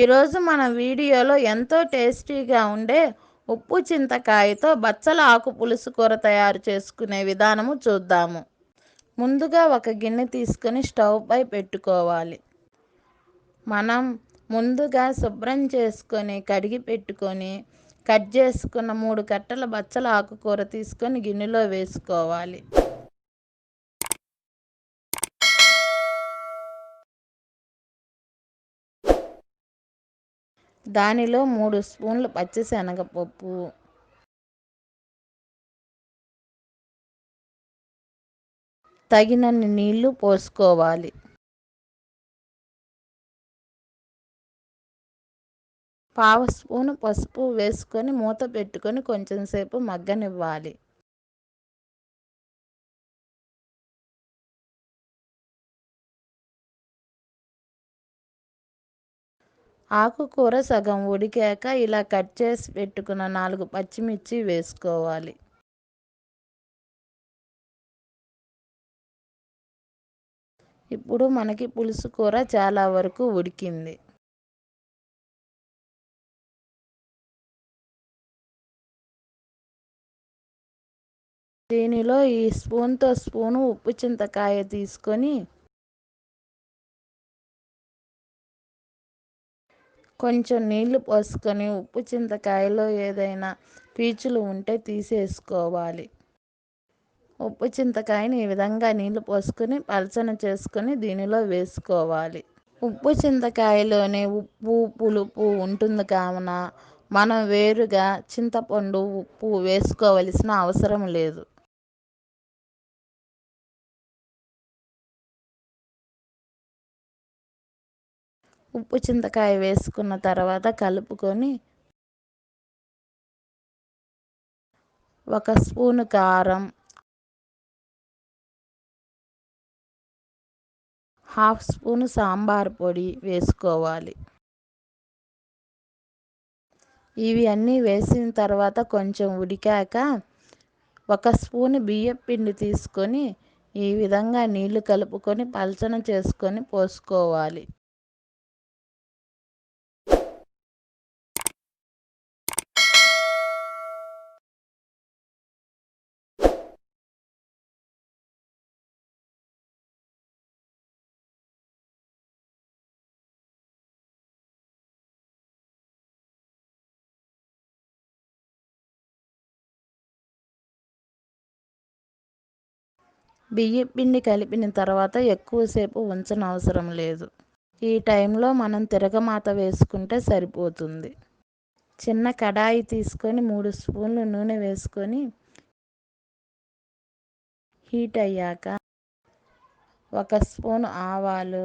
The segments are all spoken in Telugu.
ఈరోజు మన వీడియోలో ఎంతో టేస్టీగా ఉండే ఉప్పు చింతకాయతో బచ్చల ఆకు పులుసు కూర తయారు చేసుకునే విధానము చూద్దాము. ముందుగా ఒక గిన్నె తీసుకొని స్టవ్ పై పెట్టుకోవాలి. మనం ముందుగా శుభ్రం చేసుకొని కడిగి పెట్టుకొని కట్ చేసుకున్న 3 కట్టల బచ్చల ఆకుకూర తీసుకొని గిన్నెలో వేసుకోవాలి. దానిలో 3 స్పూన్లు పచ్చిశనగపప్పు, తగినన్ని నీళ్లు పోసుకోవాలి. పావు స్పూను పసుపు వేసుకొని మూత పెట్టుకొని కొంచెం సేపు మగ్గనివ్వాలి. ఆకుకూర సగం ఉడికాక ఇలా కట్ చేసి పెట్టుకున్న 4 పచ్చిమిర్చి వేసుకోవాలి. ఇప్పుడు మనకి పులుసు కూర చాలా వరకు ఉడికింది. దీనిలో ఈ స్పూన్తో స్పూను ఉప్పు చింతకాయ తీసుకొని కొంచెం నీళ్లు పోసుకొని ఉప్పు చింతకాయలో ఏదైనా పీచులు ఉంటే తీసేసుకోవాలి. ఉప్పు చింతకాయని ఈ విధంగా నీళ్లు పోసుకొని పలచన చేసుకొని దీనిలో వేసుకోవాలి. ఉప్పు చింతకాయలోనే ఉప్పు పులుపు ఉంటుంది కావున మనం వేరుగా చింతపండు ఉప్పు వేసుకోవలసిన అవసరం లేదు. ఉప్పు చింతకాయ వేసుకున్న తర్వాత కలుపుకొని 1 స్పూను కారం, 1/2 స్పూను సాంబార్ పొడి వేసుకోవాలి. ఇవి అన్నీ వేసిన తర్వాత కొంచెం ఉడికాక 1 స్పూను బియ్యపు పిండి తీసుకొని ఈ విధంగా నీళ్లు కలుపుకొని పలచన చేసుకొని పోసుకోవాలి. బియ్యం పిండి కలిపిన తర్వాత ఎక్కువసేపు ఉంచనవసరం లేదు. ఈ టైంలో మనం తిరగమాత వేసుకుంటే సరిపోతుంది. చిన్న కడాయి తీసుకొని 3 స్పూన్లు నూనె వేసుకొని హీట్ అయ్యాక 1 స్పూను ఆవాలు,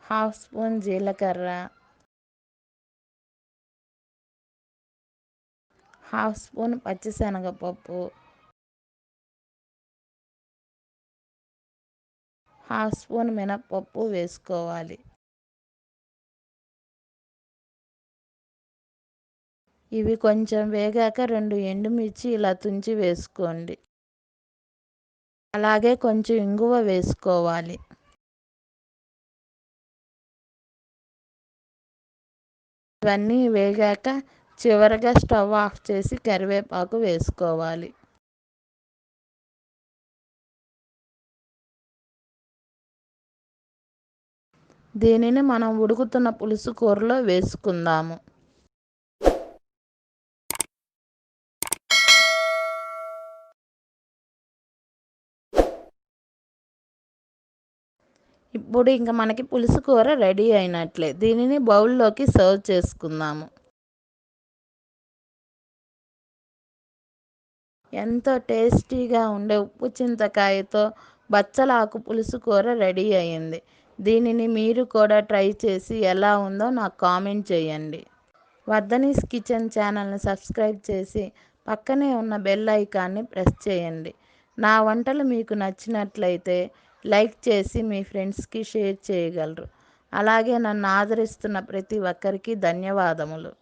1/2 స్పూన్ జీలకర్ర, 1/2 స్పూన్ పచ్చిశనగపప్పు, 1/2 స్పూన్ మినప్పప్పు వేసుకోవాలి. ఇవి కొంచెం వేగాక 2 ఎండుమిర్చి ఇలా తుంచి వేసుకోండి. అలాగే కొంచెం ఇంగువ వేసుకోవాలి. ఇవన్నీ వేగాక చివరగా స్టవ్ ఆఫ్ చేసి కరివేపాకు వేసుకోవాలి. దీనిని మనం ఉడుకుతున్న పులుసు కూరలో వేసుకుందాము. ఇప్పుడు ఇంకా మనకి పులుసు కూర రెడీ అయినట్లే. దీనిని బౌల్లోకి సర్వ్ చేసుకుందాము. ఎంతో టేస్టీగా ఉండే ఉప్పు చింతకాయతో బచ్చల ఆకు పులుసు కూర రెడీ అయ్యింది. దీనిని మీరు కూడా ట్రై చేసి ఎలా ఉందో నాకు కామెంట్ చేయండి. వర్ధనీస్ కిచెన్ ఛానల్ని సబ్స్క్రైబ్ చేసి పక్కనే ఉన్న బెల్ ఐకాన్ని ప్రెస్ చేయండి. నా వంటలు మీకు నచ్చినట్లయితే లైక్ చేసి మీ ఫ్రెండ్స్కి షేర్ చేయగలరు. అలాగే నన్ను ఆదరిస్తున్న ప్రతి ఒక్కరికి ధన్యవాదములు.